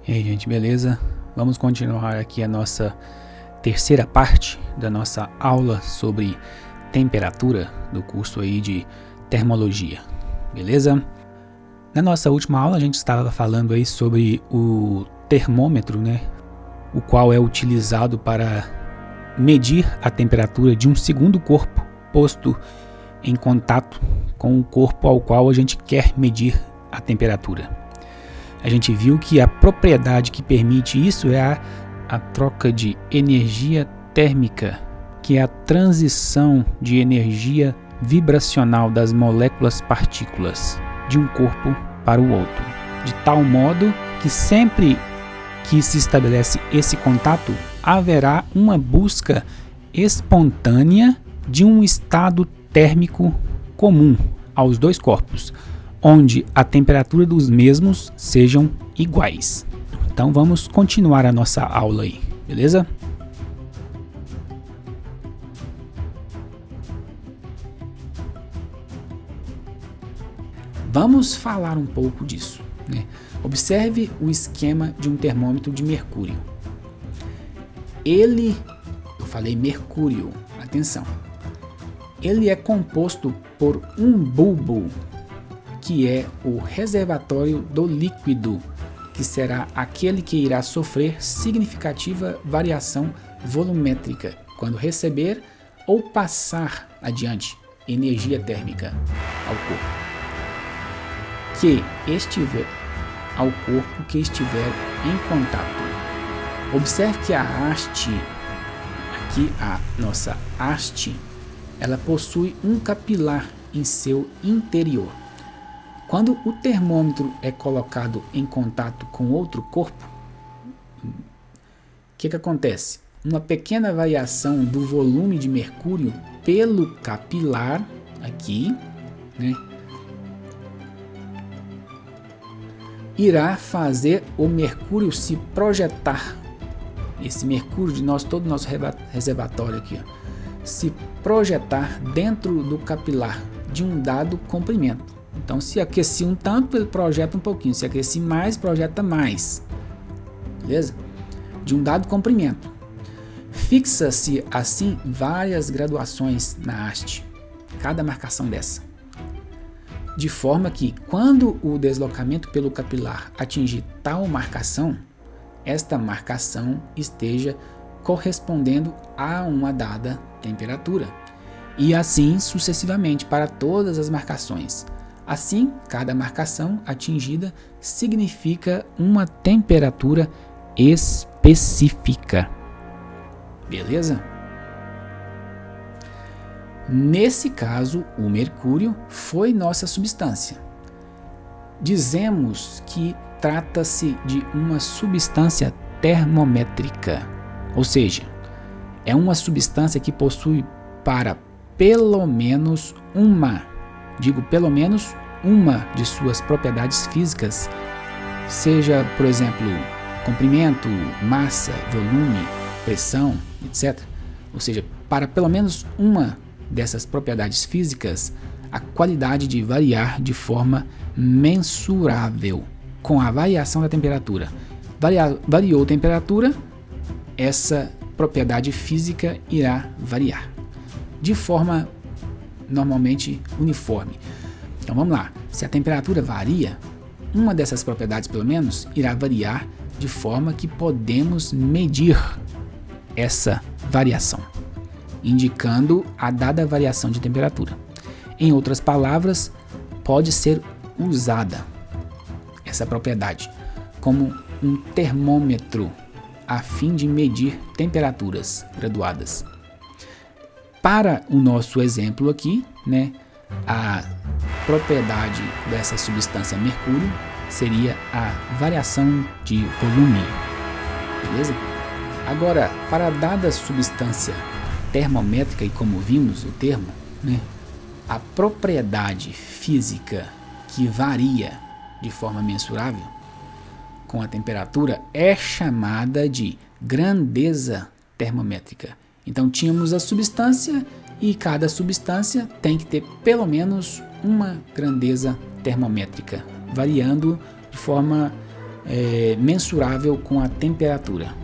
E aí, gente, beleza? Vamos continuar aqui a nossa terceira parte da nossa aula sobre temperatura do curso aí de termologia, beleza? Na nossa última aula a gente estava falando aí sobre o termômetro, né? O qual é utilizado para medir a temperatura de um segundo corpo posto em contato com o corpo ao qual a gente quer medir a temperatura. A gente viu que a propriedade que permite isso é a troca de energia térmica, que é a transição de energia vibracional das moléculas partículas de um corpo para o outro, de tal modo que sempre que se estabelece esse contato, haverá uma busca espontânea de um estado térmico comum aos dois corpos, onde a temperatura dos mesmos sejam iguais. Então vamos continuar a nossa aula aí, beleza? Vamos falar um pouco disso, né? Observe o esquema de um termômetro de mercúrio. Eu falei mercúrio, atenção. Ele é composto por um bulbo, que é o reservatório do líquido, que será aquele que irá sofrer significativa variação volumétrica quando receber ou passar adiante energia térmica ao corpo que estiver em contato. Observe que a haste, aqui a nossa haste, ela possui um capilar em seu interior. Quando o termômetro é colocado em contato com outro corpo, o que acontece? Uma pequena variação do volume de mercúrio pelo capilar, aqui, né, irá fazer o mercúrio se projetar. Esse mercúrio todo o nosso reservatório aqui, ó, se projetar dentro do capilar de um dado comprimento. Então, se aquecer um tanto, ele projeta um pouquinho. Se aquecer mais, projeta mais. Beleza? De um dado comprimento. Fixa-se, assim, várias graduações na haste. Cada marcação dessa. De forma que, quando o deslocamento pelo capilar atingir tal marcação, esta marcação esteja correspondendo a uma dada temperatura. E assim sucessivamente para todas as marcações. Assim, cada marcação atingida significa uma temperatura específica. Beleza? Nesse caso, o mercúrio foi nossa substância. Dizemos que trata-se de uma substância termométrica, ou seja, é uma substância que possui para pelo menos uma de suas propriedades físicas, seja, por exemplo, comprimento, massa, volume, pressão, etc. Ou seja, para pelo menos uma dessas propriedades físicas, a qualidade de variar de forma mensurável com a variação da temperatura. Variou a temperatura, essa propriedade física irá variar de forma normalmente uniforme. Então vamos lá, se a temperatura varia, uma dessas propriedades pelo menos irá variar de forma que podemos medir essa variação, indicando a dada variação de temperatura. Em outras palavras, pode ser usada essa propriedade como um termômetro a fim de medir temperaturas graduadas. Para o nosso exemplo aqui, né, a propriedade dessa substância mercúrio seria a variação de volume. Beleza? Agora, para a dada substância termométrica, e como vimos o termo, né, a propriedade física que varia de forma mensurável com a temperatura é chamada de grandeza termométrica. Então tínhamos a substância e cada substância tem que ter pelo menos uma grandeza termométrica, variando de forma mensurável com a temperatura.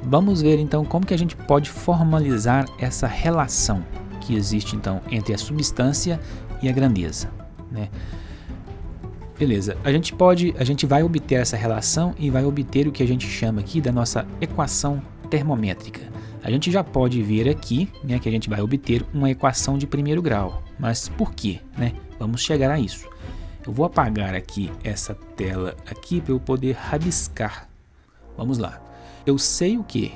Vamos ver então como que a gente pode formalizar essa relação que existe então entre a substância e a grandeza, né? Beleza, a gente vai obter essa relação e vai obter o que a gente chama aqui da nossa equação termométrica. A gente já pode ver aqui, né, que a gente vai obter uma equação de primeiro grau. Mas por quê, né? Vamos chegar a isso. Eu vou apagar aqui essa tela aqui para eu poder rabiscar. Vamos lá. Eu sei o que?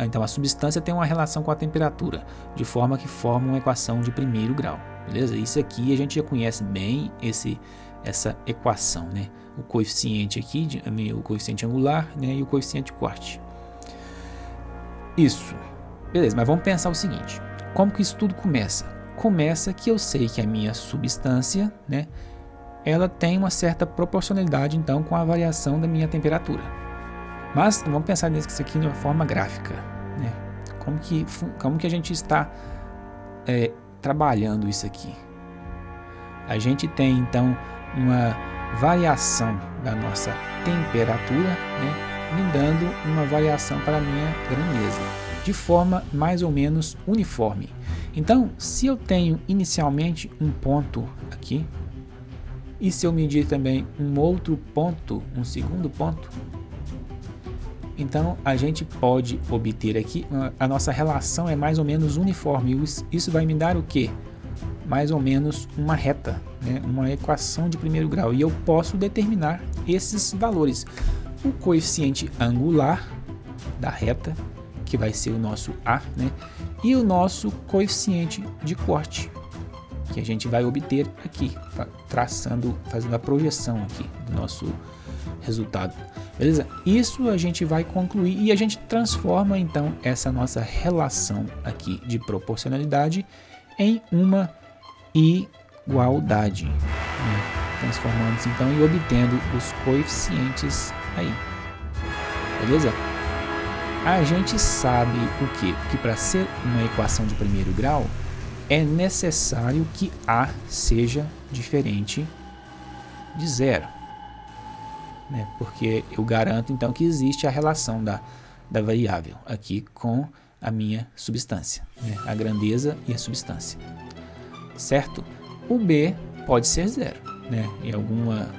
Então a substância tem uma relação com a temperatura, de forma que forma uma equação de primeiro grau. Beleza? Isso aqui a gente já conhece bem essa equação, né? O coeficiente aqui, o coeficiente angular, né, e o coeficiente de corte. Isso. Beleza, mas vamos pensar o seguinte. Como que isso tudo começa? Começa que eu sei que a minha substância, né, ela tem uma certa proporcionalidade então com a variação da minha temperatura. Mas vamos pensar nisso aqui de uma forma gráfica, né? Como que a gente está trabalhando isso aqui? A gente tem então uma variação da nossa temperatura, né, me dando uma variação para a minha grandeza, de forma mais ou menos uniforme. Então, se eu tenho inicialmente um ponto aqui, e se eu medir também um outro ponto, um segundo ponto, então a gente pode obter aqui, a nossa relação é mais ou menos uniforme. Isso vai me dar o quê? Mais ou menos uma reta, né? Uma equação de primeiro grau. E eu posso determinar esses valores. O coeficiente angular da reta, que vai ser o nosso A, né? E o nosso coeficiente de corte, que a gente vai obter aqui, fazendo a projeção aqui do nosso resultado. Beleza? Isso a gente vai concluir e a gente transforma então essa nossa relação aqui de proporcionalidade em uma igualdade, né? Transformando-se então e obtendo os coeficientes aí. Beleza? A gente sabe o quê? Que para ser uma equação de primeiro grau é necessário que A seja diferente de zero, né? Porque eu garanto então que existe a relação da variável aqui com a minha substância, né? A grandeza e a substância, certo? O B pode ser zero, né? Em alguma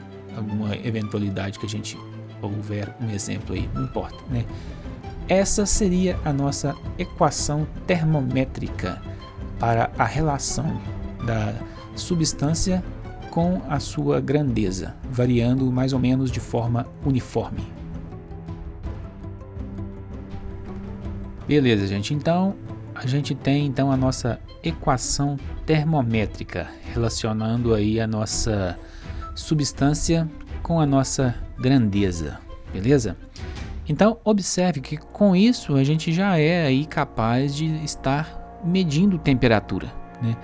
eventualidade que a gente houver um exemplo aí, não importa, né? Essa seria a nossa equação termométrica para a relação da substância com a sua grandeza, variando mais ou menos de forma uniforme. Beleza, gente. Então, a gente tem então a nossa equação termométrica, relacionando aí a nossa substância com a nossa grandeza. Beleza? Então, observe que com isso a gente já é aí capaz de estar medindo temperatura, né?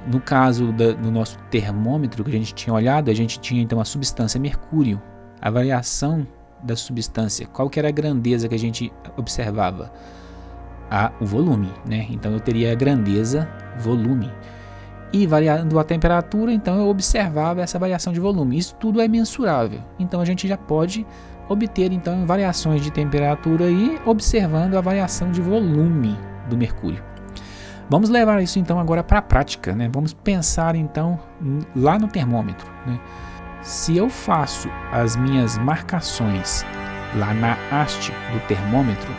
No caso do nosso termômetro que a gente tinha olhado, a gente tinha então a substância mercúrio, a variação da substância, qual que era a grandeza que a gente observava? O volume, né? Então eu teria a grandeza, volume. E variando a temperatura, então eu observava essa variação de volume. Isso tudo é mensurável. Então a gente já pode obter então variações de temperatura e observando a variação de volume do mercúrio. Vamos levar isso então agora para a prática, né? Vamos pensar então lá no termômetro, né? Se eu faço as minhas marcações lá na haste do termômetro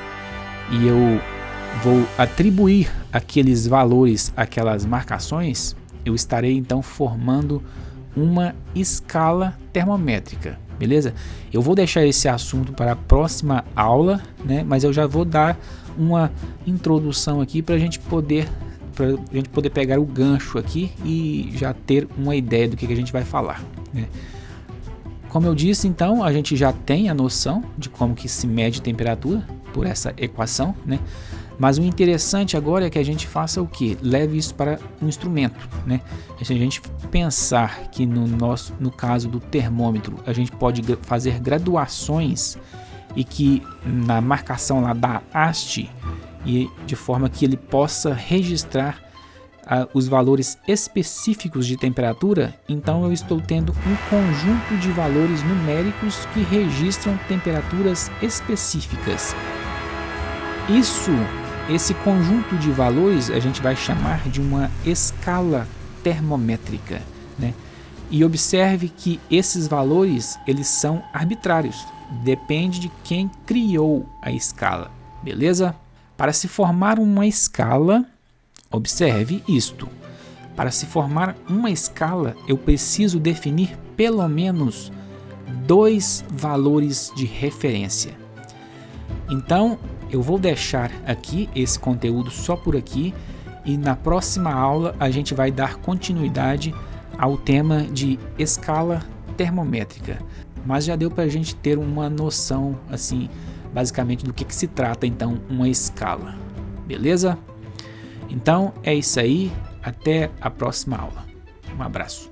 e eu vou atribuir aqueles valores àquelas marcações, eu estarei então formando uma escala termométrica, beleza? Eu vou deixar esse assunto para a próxima aula, né? Mas eu já vou dar uma introdução aqui para a gente poder pegar o gancho aqui e já ter uma ideia do que a gente vai falar, né? Como eu disse, então, a gente já tem a noção de como que se mede temperatura por essa equação, né? Mas o interessante agora é que a gente faça o que? Leve isso para um instrumento, né? Se a gente pensar que no caso do termômetro, a gente pode fazer graduações e que na marcação lá da haste, e de forma que ele possa registrar os valores específicos de temperatura, então eu estou tendo um conjunto de valores numéricos que registram temperaturas específicas. Esse conjunto de valores a gente vai chamar de uma escala termométrica, né? E observe que esses valores eles são arbitrários, depende de quem criou a escala, beleza? Para se formar uma escala, observe isto. Para se formar uma escala, eu preciso definir pelo menos 2 valores de referência. Então, eu vou deixar aqui esse conteúdo só por aqui e na próxima aula a gente vai dar continuidade ao tema de escala termométrica. Mas já deu para a gente ter uma noção, assim, basicamente do que se trata então uma escala. Beleza? Então é isso aí, até a próxima aula. Um abraço.